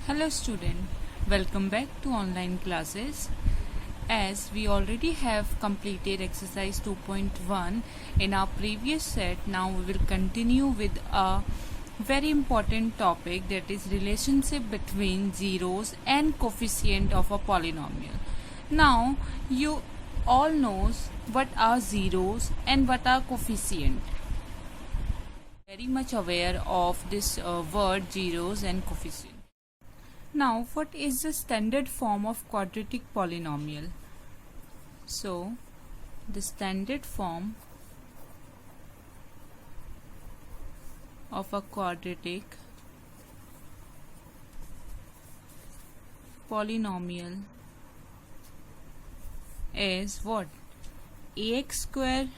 Hello student, welcome back to online classes. As we already have completed exercise 2.1 in our previous set, now we will continue with a very important topic, that is relationship between zeros and coefficient of a polynomial. Now you all knows what are zeros and what are coefficient. Very much aware of this word zeros and coefficient. Now, what is the standard form of quadratic polynomial? So, the standard form of a quadratic polynomial is what? Ax square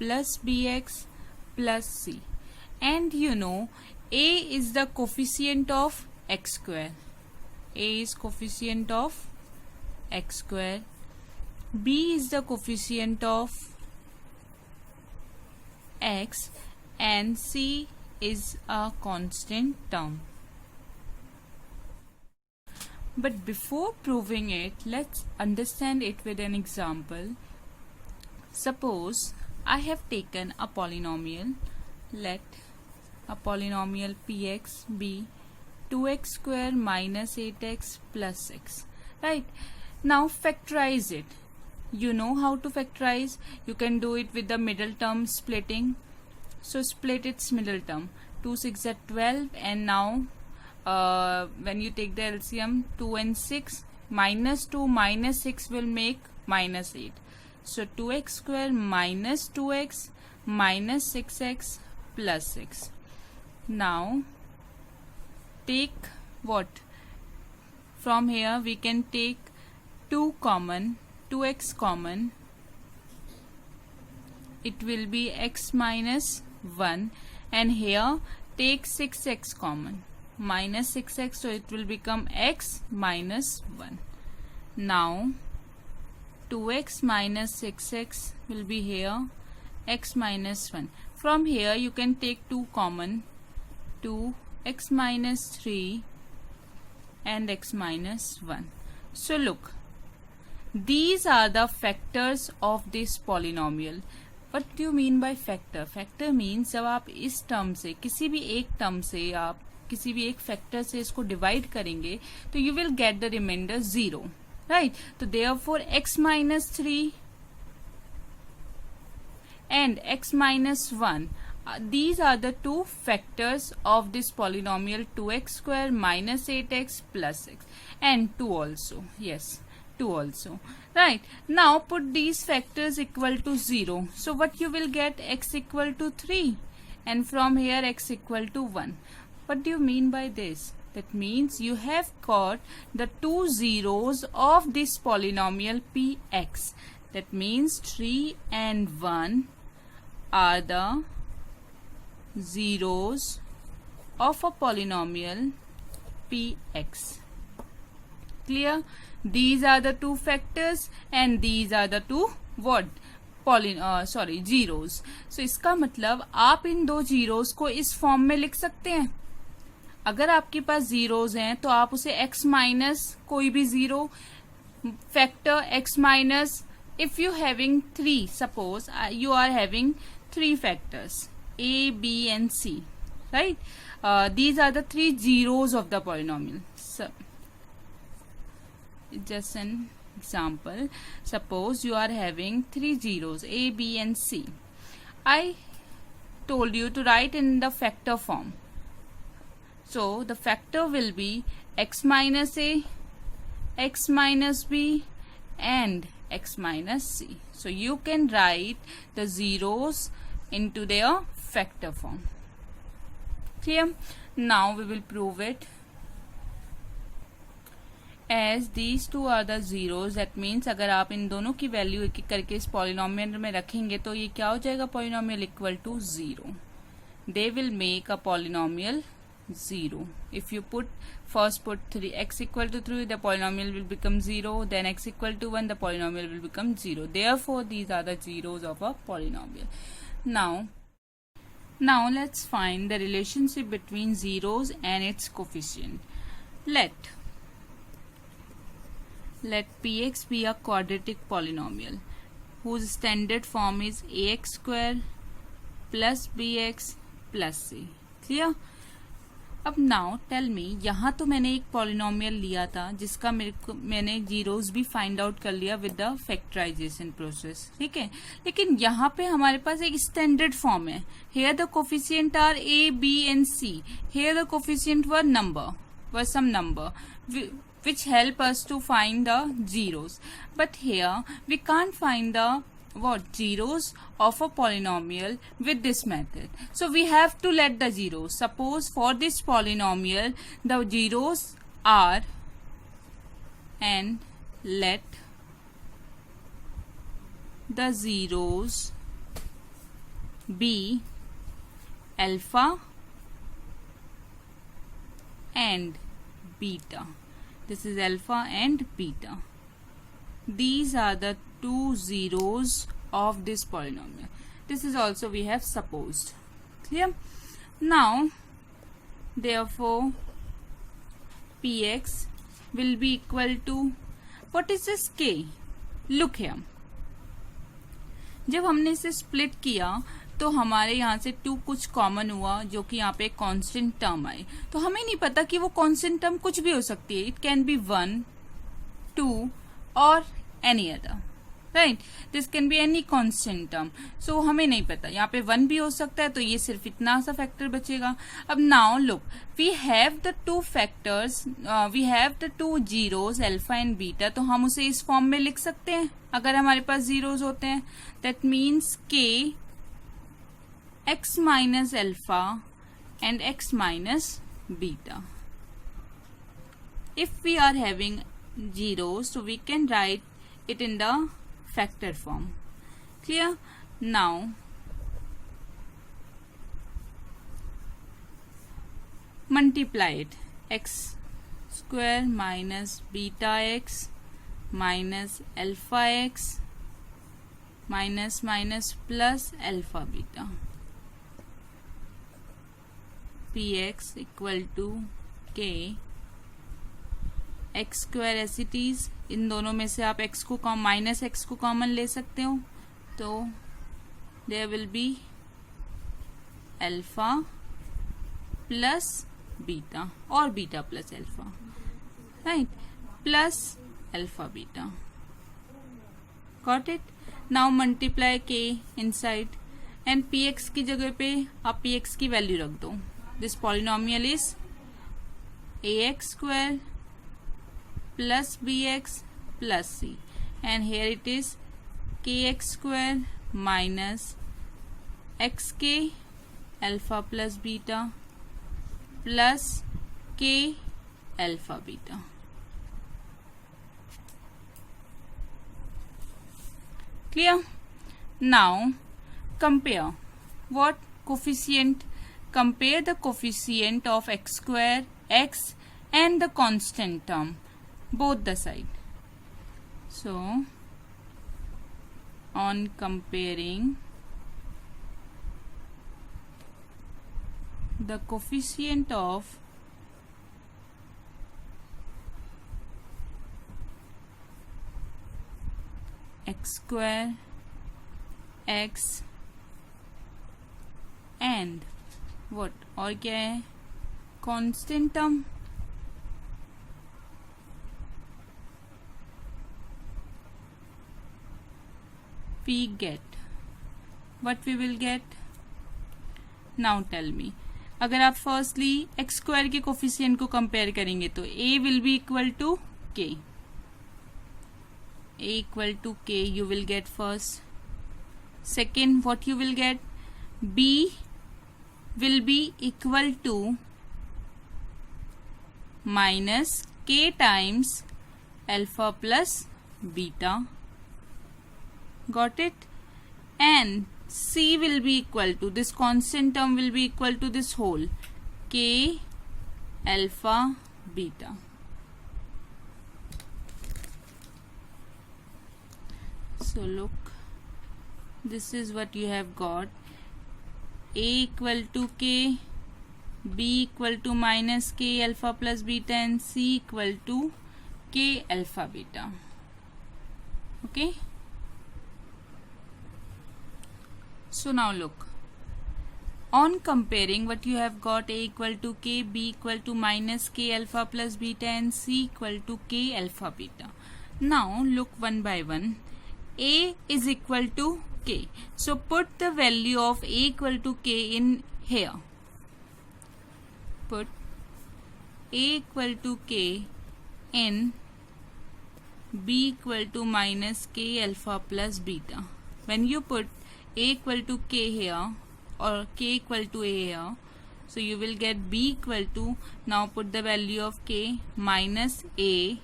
plus bx plus c. And you know, a is the coefficient of x square. A is coefficient of x square, b is the coefficient of x, and c is a constant term. But before proving it, let's understand it with an example. Suppose I have taken a polynomial. Let a polynomial px be 2x square minus 8x plus x. Right? Now factorize it. You know how to factorize. You can do it with the middle term splitting. So split its middle term. 2 6 are 12, and now when you take the LCM, 2 and 6, minus 2 minus 6 will make minus 8. So 2x square minus 2x minus 6x plus 6. Now take what? From here we can take 2 common, 2x common. It will be x minus 1, and here take 6x common, minus 6x, so it will become x minus 1. Now 2x minus 6x will be here, x minus 1. From here you can take 2 common, 2 x minus 3 and x minus 1. So look, these are the factors of this polynomial. What do you mean by factor? Factor means जब आप इस term से, किसी भी एक term से, आप किसी भी एक फैक्टर से इसको डिवाइड करेंगे तो you will get the remainder 0, right? तो therefore x minus 3 and x minus 1, these are the two factors of this polynomial 2x square minus 8x plus x, and 2 also. Yes, 2 also. Right? Now put these factors equal to 0. So what you will get? X equal to 3, and from here x equal to 1. What do you mean by this? That means you have got the two zeros of this polynomial px. That means 3 and 1 are the zeros of a polynomial px. Clear? These are the two factors and these are the two what? zeros. So इसका मतलब आप इन दो zeros को इस form में लिख सकते हैं. अगर आपके पास zeros हैं तो आप उसे x minus कोई भी zero factor x minus, if you having 3, suppose you are having 3 factors a, b and c, right? These are the 3 zeros of the polynomial. So just an example, suppose you are having 3 zeros a, b and c. I told you to write in the factor form. So the factor will be x minus a, x minus b and x minus c. So you can write the zeros into their factor form. Clear? Now we will prove it. As these two are the zeros, that means अगर आप इन दोनों की value एक एक करके इस polynomial में रखेंगे तो ये क्या हो जाएगा? Polynomial equal to 0. They will make a polynomial 0. If you first put 3 x equal to 3, the polynomial will become 0. Then x equal to 1, the polynomial will become 0. Therefore, these are the zeros of a polynomial. Now let's find the relationship between zeros and its coefficient. let px be a quadratic polynomial whose standard form is ax square plus bx plus c. Clear? अब now tell me, यहाँ तो मैंने एक polynomial लिया था जिसका मैंने zeros भी फाइंड आउट कर लिया विद द फैक्टराइजेशन प्रोसेस, ठीक है, लेकिन यहाँ पे हमारे पास एक स्टैंडर्ड फॉर्म है. Here the coefficient are A B and C. Here the coefficient were some number which help us to find the zeros, but here we can't find the zeros of a polynomial with this method, so we have to let the zeros. Suppose for this polynomial the zeros are, and let the zeros be alpha and beta. This is alpha and beta. These are the two zeros of this polynomial. This is also we have supposed. Clear? Now, therefore, px will be equal to, what is this k? Look here. जब हमने इसे split किया तो हमारे यहाँ से 2 कुछ common हुआ, जो कि यहाँ पे कांस्टेंट टर्म आई. तो हमें नहीं पता कि वो कांस्टेंट टर्म कुछ भी हो सकती है. इट कैन बी 1, 2 और any other, right. This can be any constant term. So हमें नहीं पता, यहाँ पे 1 भी हो सकता है, तो ये सिर्फ इतना सा फैक्टर बचेगा. अब now look, we have the 2 factors, we have the 2 zeros alpha and beta. तो हम उसे इस फॉर्म में लिख सकते हैं अगर हमारे पास जीरोस होते हैं. दैट मीन्स के x minus alpha and x minus beta. If we are having zeros, so we can write it in the factor form. Clear? Now, multiply it. X square minus beta x minus alpha x minus plus alpha beta. px equal to k x square ऐसी चीज, इन दोनों में से आप x को minus x को common ले सकते हो, तो there will be alpha plus beta और beta plus alpha, right, plus alpha beta. Got it? Now multiply k inside and px की जगह पे आप px की वैल्यू रख दो. This polynomial is ax square plus bx plus c, and here it is kx square minus xk alpha plus beta plus k alpha beta. Clear? Now compare what coefficient. Compare the coefficient of x square, x and the constant term, both the side. So, on comparing the coefficient of x square, x and what, और क्या है, constant term, we get what we will get. Now tell me, अगर आप firstly x square के coefficient को compare करेंगे तो a will be equal to k. a equal to k you will get first. Second, what you will get, b will be equal to minus k times alpha plus beta. Got it? And c will be equal to, this constant term will be equal to this whole k alpha beta. So look, this is what you have got. A equal to k B equal to minus K alpha plus beta, and C equal to K alpha beta. Okay. So now look. On comparing what you have got, A equal to K, B equal to minus K alpha plus beta, and C equal to K alpha beta. Now look one by one. A is equal to K. So put the value of A equal to K in here. Put A equal to K in B equal to minus K alpha plus beta. When you put A equal to K here, or K equal to A here, so you will get B equal to, now put the value of K, minus A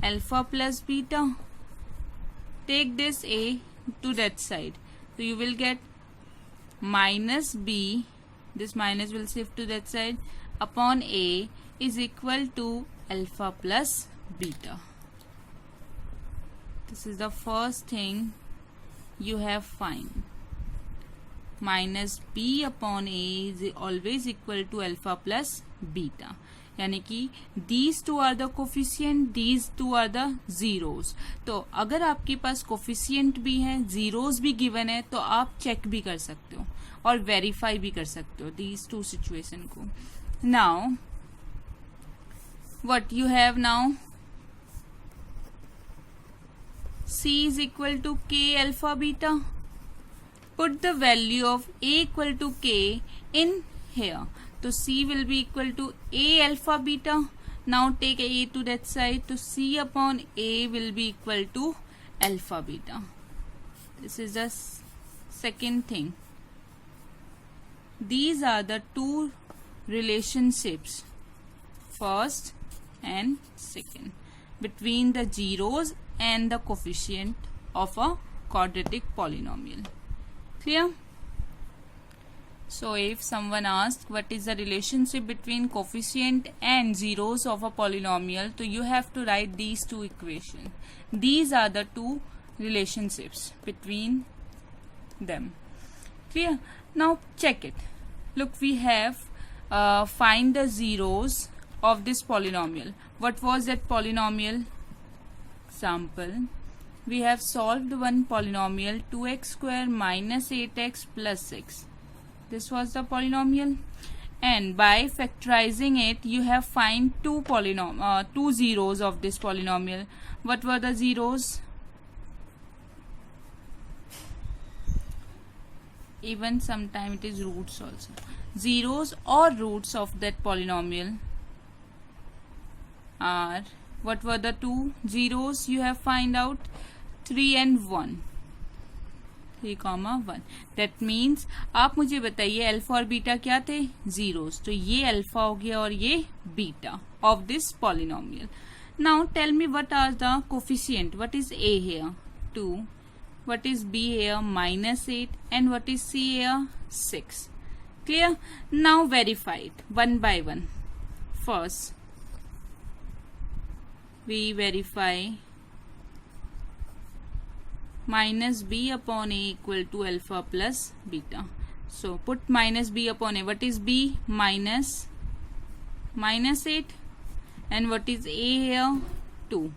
alpha plus beta. Take this A to that side, so you will get minus B, this minus will shift to that side, upon A is equal to alpha plus beta. This is the first thing you have find. Minus B upon A is always equal to alpha plus beta. यानी कि these two are the coefficient, these two are the zeros. तो अगर आपके पास coefficient भी है, zeros भी given है, तो आप check भी कर सकते हो और verify भी कर सकते हो these two situation को. Now what you have now? C is equal to K alpha beta. Put the value of A equal to K in here. So C will be equal to A alpha beta. Now take A to that side. So C upon A will be equal to alpha beta. This is the second thing. These are the two relationships, first and second, between the zeros and the coefficient of a quadratic polynomial. Clear? So if someone asks what is the relationship between coefficient and zeros of a polynomial, so you have to write these two equations. These are the two relationships between them. Clear? Now check it. Look, we have find the zeros of this polynomial. What was that polynomial? Example. We have solved one polynomial 2x square minus 8x plus 6. This was the polynomial, and by factorizing it you have find two zeros of this polynomial. What were the zeros? Even sometime it is roots also. Zeros or roots of that polynomial are, what were the two zeros you have find out? 3 and 1. 3, 1. That means आप मुझे बताइए alpha और beta क्या थे? Zeros. तो ये alpha हो गया और ये beta of this polynomial. Now tell me what are the coefficient. What is A here? 2. What is B here? minus 8. And what is C here? 6. Clear? Now verify it one by one. First, we verify minus B upon A equal to alpha plus beta. So put minus B upon A. What is B? Minus 8. And what is A here? 2.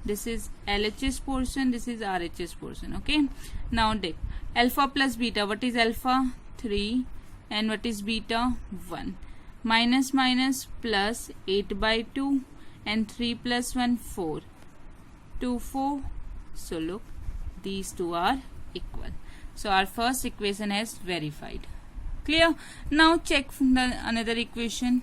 This is LHS portion, this is RHS portion. Okay. Now take alpha plus beta. What is alpha? 3. And what is beta? 1. Minus minus plus 8 by 2. And 3 plus 1, 4. 2, 4. So look, these two are equal. So our first equation has verified. Clear? Now check another equation.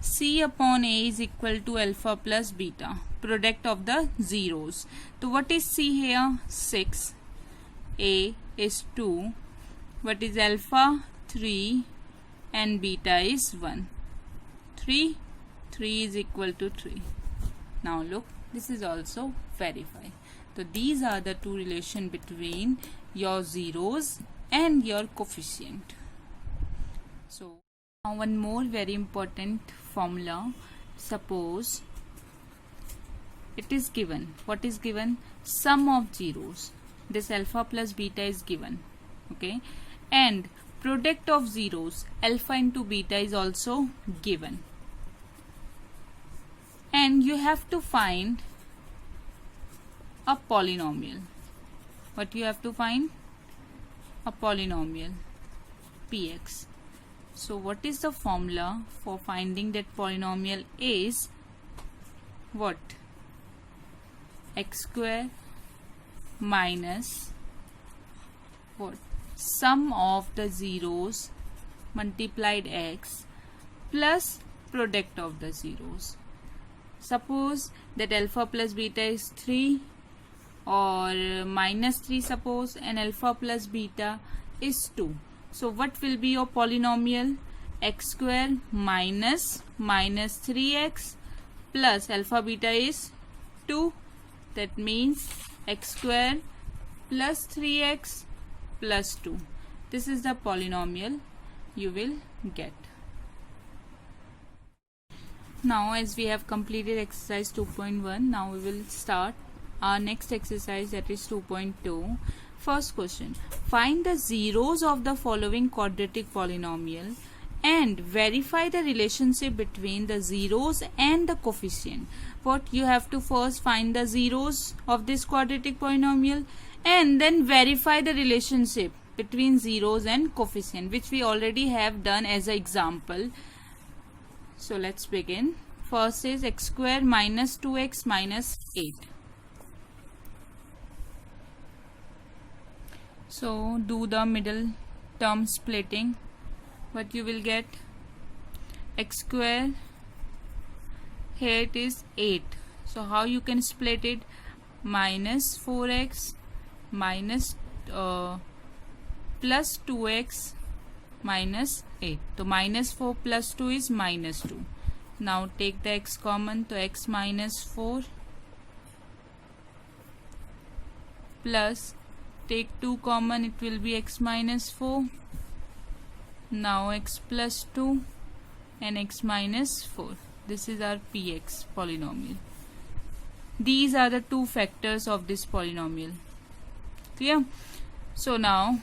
C upon A is equal to alpha plus beta, product of the zeros. So what is C here? 6. A is 2. What is alpha? 3. And beta is 1. 3 is equal to 3. Now look, this is also verified. So these are the two relations between your zeros and your coefficient. So now one more very important formula. Suppose it is given. What is given? Sum of zeros. This alpha plus beta is given. Okay. And product of zeros alpha into beta is also given, and you have to find a polynomial. What you have to find? A polynomial px. So what is the formula for finding that polynomial? Is what? X square minus what? Sum of the zeros multiplied x plus product of the zeros. Suppose that alpha plus beta is 3 or minus 3 suppose, and alpha plus beta is 2. So what will be your polynomial? X square minus 3x plus alpha beta is 2. That means x square plus 3x plus 2. This is the polynomial you will get. Now as we have completed exercise 2.1, now we will start our next exercise, that is 2.2. First question, find the zeros of the following quadratic polynomial and verify the relationship between the zeros and the coefficient. What you have to first find the zeros of this quadratic polynomial and then verify the relationship between zeros and coefficient, which we already have done as an example. So let's begin. First is x square minus 2x minus 8. So do the middle term splitting. What you will get? X square, here it is 8. So how you can split it? Minus 4x minus plus 2x minus 8. So minus 4 plus 2 is minus 2. Now take the x common, so x minus 4 plus, take 2 common, it will be x minus 4. Now x plus 2 and x minus 4. This is our px polynomial. These are the two factors of this polynomial. Clear? So now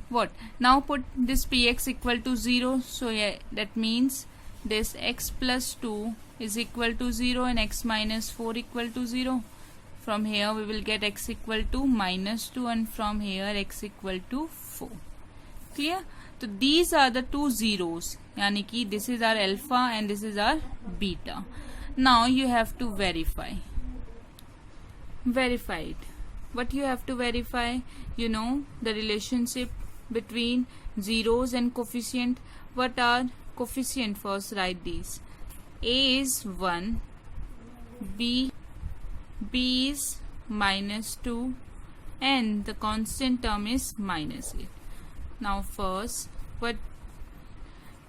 what? Now put this px equal to 0. So yeah, that means this x plus 2 is equal to 0 and x minus 4 equal to 0. From here we will get x equal to minus 2 and from here x equal to 4. Clear? So these are the two zeros. Yani ki this is our alpha and this is our beta. Now you have to verify. Verify it. What you have to verify? You know the relationship between zeros and coefficient. What are coefficient? First write these. A is 1, B is minus 2 and the constant term is minus 8. Now first, what?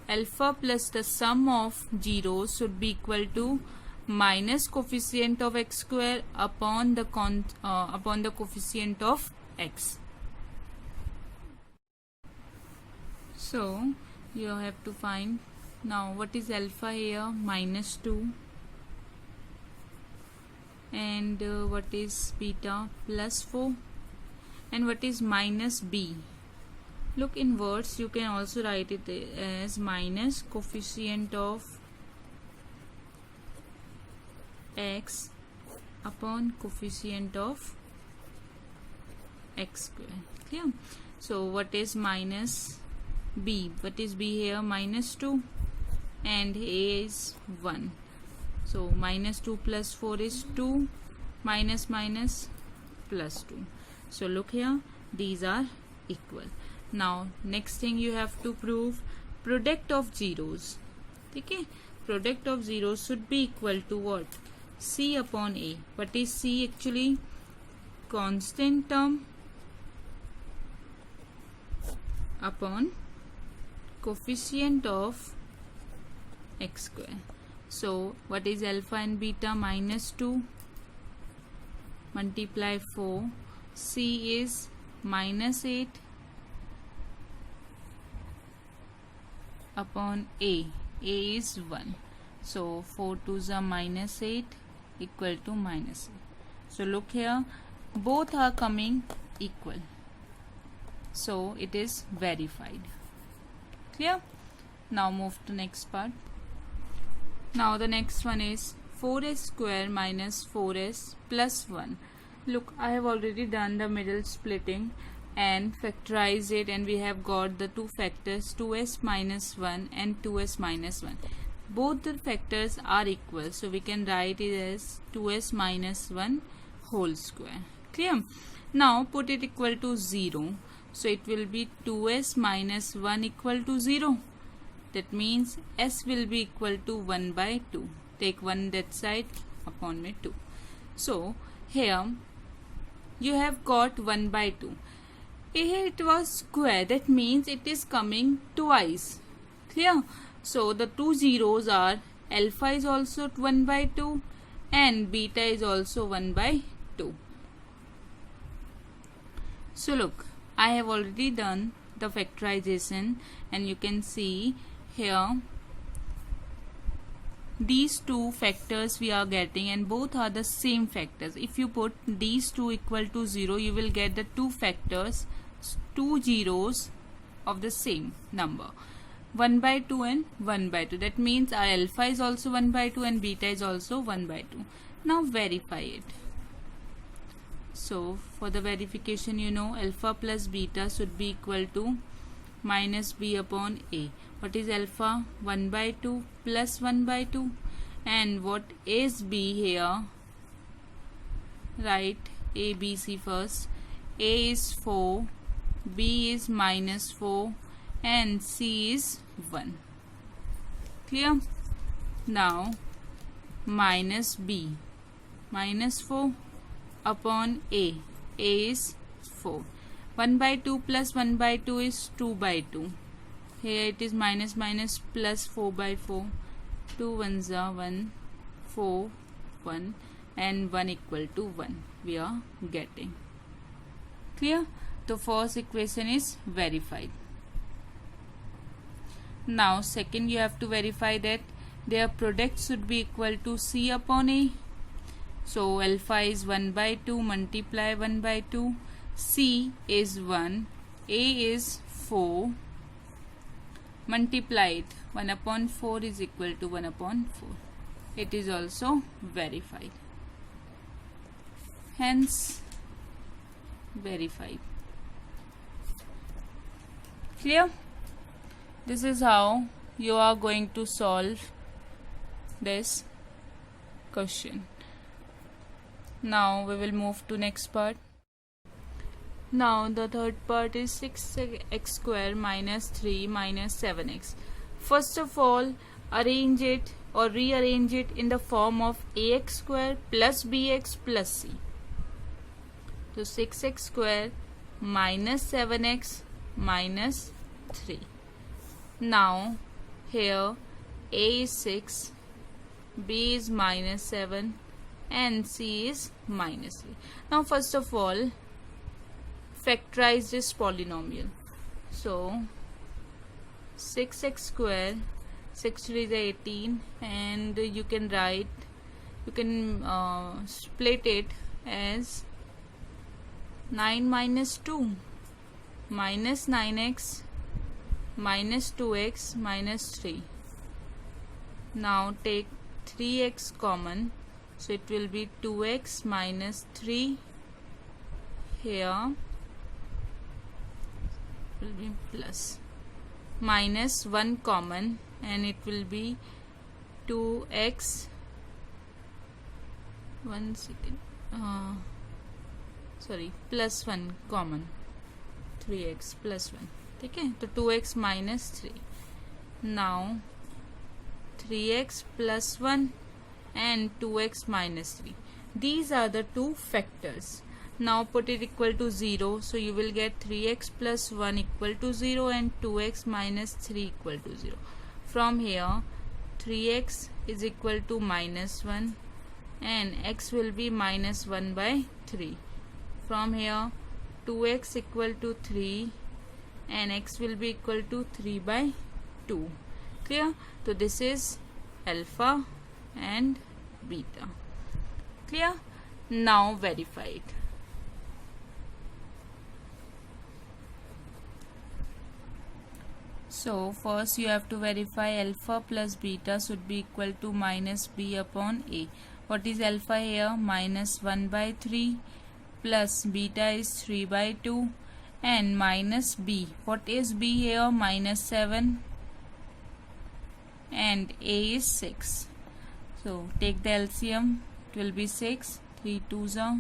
Alpha plus the sum of zeros should be equal to minus coefficient of x square upon the coefficient of x. So you have to find now what is alpha here? Minus 2. And what is beta? Plus 4. And what is minus b? Look in words, you can also write it as minus coefficient of x upon coefficient of x square. Clear? So what is minus b? What is b here? Minus 2 and a is 1. So minus 2 plus 4 is 2, minus minus plus 2. So look here, these are equal. Now next thing you have to prove product of zeros. Okay, product of zeros should be equal to what? C upon A. What is C actually? Constant term upon coefficient of x square. So what is alpha and beta? Minus 2 multiply 4. C is minus 8 upon A. A is 1. So 4 2s are minus 8 equal to minus 8. So look here, both are coming equal. So it is verified. Clear? Now move to next part. Now the next one is 4s square minus 4s plus 1. Look, I have already done the middle splitting and factorized it, and we have got the two factors 2s minus 1 and 2s minus 1. Both the factors are equal, so we can write it as 2s minus 1 whole square. Clear? Now put it equal to 0. So it will be 2s minus 1 equal to 0. That means s will be equal to 1 by 2. Take 1 that side, upon me 2. So here you have got 1 by 2. Here it was square, that means it is coming twice. Clear? So the two zeros are alpha is also 1 by 2 and beta is also 1 by 2. So look, I have already done the factorization, and you can see here these two factors we are getting, and both are the same factors. If you put these two equal to 0, you will get the two factors, two zeros of the same number, 1 by 2 and 1 by 2. That means our alpha is also 1 by 2 and beta is also 1 by 2. Now verify it. So for the verification, you know alpha plus beta should be equal to minus b upon a. What is alpha? 1 by 2 plus 1 by 2. And what is b here? Write a, b, c first. A is 4, b is minus 4 and c is 1. Clear? Now minus b, minus 4 upon a is 4. 1 by 2 plus 1 by 2 is 2 by 2. Here it is minus minus plus 4 by 4. 2 ones are 1, 4, 1 and 1 equal to 1 we are getting. Clear? The first equation is verified. Now second, you have to verify that their product should be equal to c upon a. So alpha is 1 by 2, multiply 1 by 2, c is 1, a is 4, multiply it, 1 upon 4 is equal to 1 upon 4. It is also verified. Hence verified. Clear? This is how you are going to solve this question. Now we will move to next part. Now the third part is 6x square minus 3 minus 7x. First of all, arrange it or rearrange it in the form of ax square plus bx plus c. So 6x square minus 7x minus 3. Now here a is 6, b is minus 7 and c is minus 3. Now first of all, factorize this polynomial. So 6x square, 6 3 is 18, and you can write, you can split it as 9 minus 2 minus 9x minus 2x minus 3. Now take 3x common, so it will be 2x minus 3. Here will be plus, minus 1 common, and it will be 2x, 1 second, sorry, plus 1 common, 3x plus 1. Okay, so 2x minus 3. Now 3x plus 1 and 2x minus 3. These are the two factors. Now put it equal to 0. So you will get 3x plus 1 equal to 0 and 2x minus 3 equal to 0. From here 3x is equal to minus 1 and x will be minus 1 by 3. From here 2x equal to 3 and x will be equal to 3 by 2. Clear? So this is alpha and beta. Clear? Now verify it. So first you have to verify alpha plus beta should be equal to minus b upon a. What is alpha here? Minus 1 by 3 plus beta is 3 by 2 and minus b. What is b here? Minus 7 and a is 6. So take the LCM. It will be 6. 3 2s are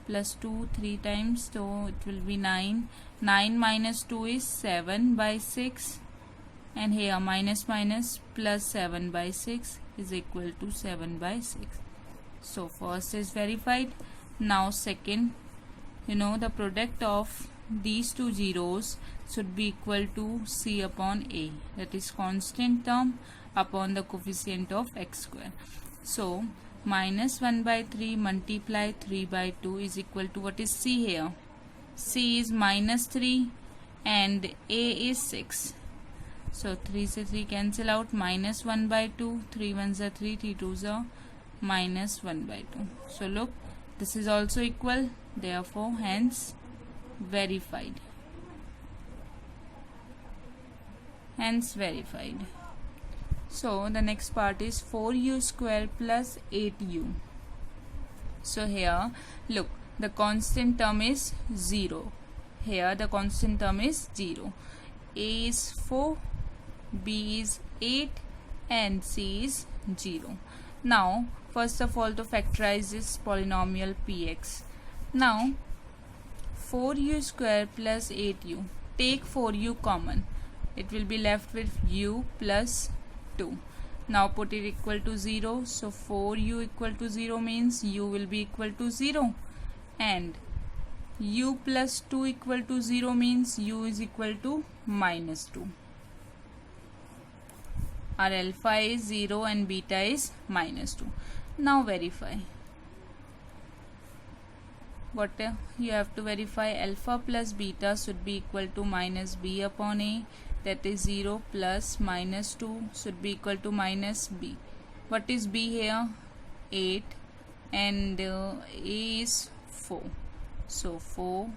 plus 2 3 times, so it will be 9. 9 minus 2 is 7 by 6 and here minus minus plus 7 by 6 is equal to 7 by 6. So first is verified. Now second, the product of these two zeros should be equal to c upon a, that is constant term upon the coefficient of x square. So minus 1 by 3 multiply 3 by 2 is equal to, what is c here? C is minus 3 and a is 6. So 3 se 3 cancel out, minus 1 by 2, 3 1s are 3, 3 2s are minus 1 by 2. So look, this is also equal, therefore hence verified. Hence verified. So the next part is 4u square plus 8u. So here look, the constant term is 0. Here the constant term is 0. A is 4, B is 8 and C is 0. Now first of all to factorize this polynomial px. Now 4u square plus 8u. Take 4u common. It will be left with u plus 2. Now put it equal to 0. So 4u equal to 0 means u will be equal to 0. And u plus 2 equal to 0 means u is equal to minus 2. Our alpha is 0 and beta is minus 2. Now verify. What you have to verify? Alpha plus beta should be equal to minus b upon a, that is 0 plus minus 2 should be equal to minus b. What is b here? 8 and a is 4. So 4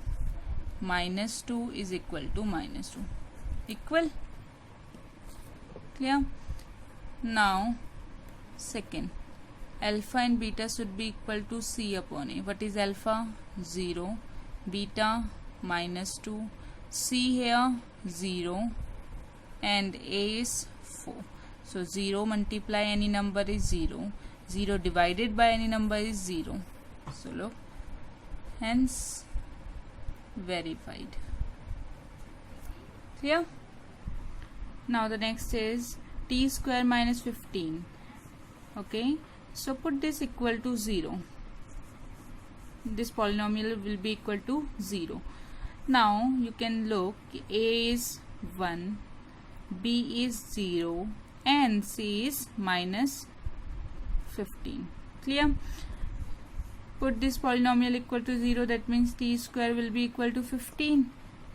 minus 2 is equal to minus 2. Equal? Clear? Now second, alpha and beta should be equal to c upon a. What is alpha? 0. Beta minus 2. C here 0 and a is 4. So 0 multiply any number is 0. 0 divided by any number is 0. So look, hence verified. Clear? Now the next is t square minus 15. Okay, so put this equal to 0. This polynomial will be equal to 0. Now you can look, a is 1, b is 0 and c is minus 15. Clear? Put this polynomial equal to 0, that means t square will be equal to 15.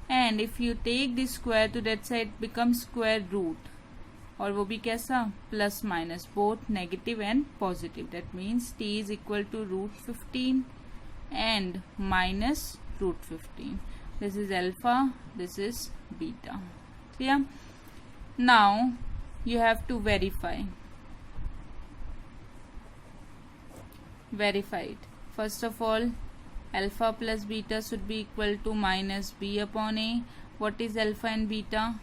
And if you take this square to that side, it becomes square root. और वो भी कैसा? Plus minus, both negative and positive. That means t is equal to root 15 and minus root 15. This is alpha, this is beta. Clear? Now you have to verify. Verify it. First of all, alpha plus beta should be equal to minus b upon a. What is alpha and beta?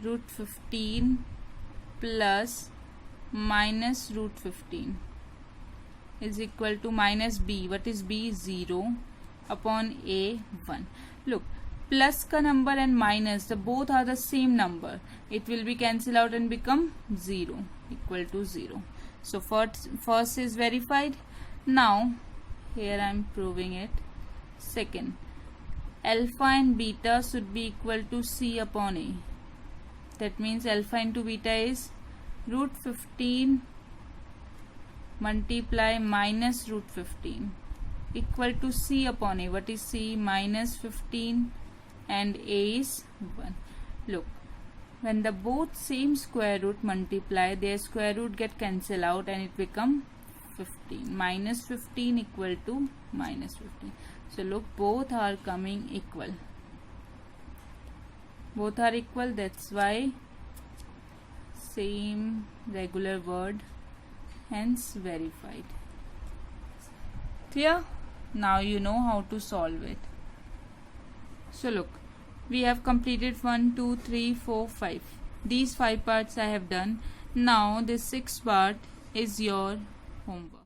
Root 15 plus minus root 15 is equal to minus b. What is b? 0 upon a 1. Look, plus ka number and minus, the both are the same number. It will be cancel out and become 0, equal to 0. So first is verified. Now here I am proving it. Second, alpha and beta should be equal to c upon a. That means alpha into beta is root 15 multiply minus root 15 equal to c upon a. What is c? Minus 15 and a is 1. Look, when the both same square root multiply, their square root get cancel out and it become 15. Minus 15 equal to minus 15. So look, both are coming equal. both are equal, that's why same regular word, hence verified. Clear? Now you know how to solve it. So look, we have completed 1, 2, 3, 4, 5. These 5 parts I have done. Now this 6th part is your homework.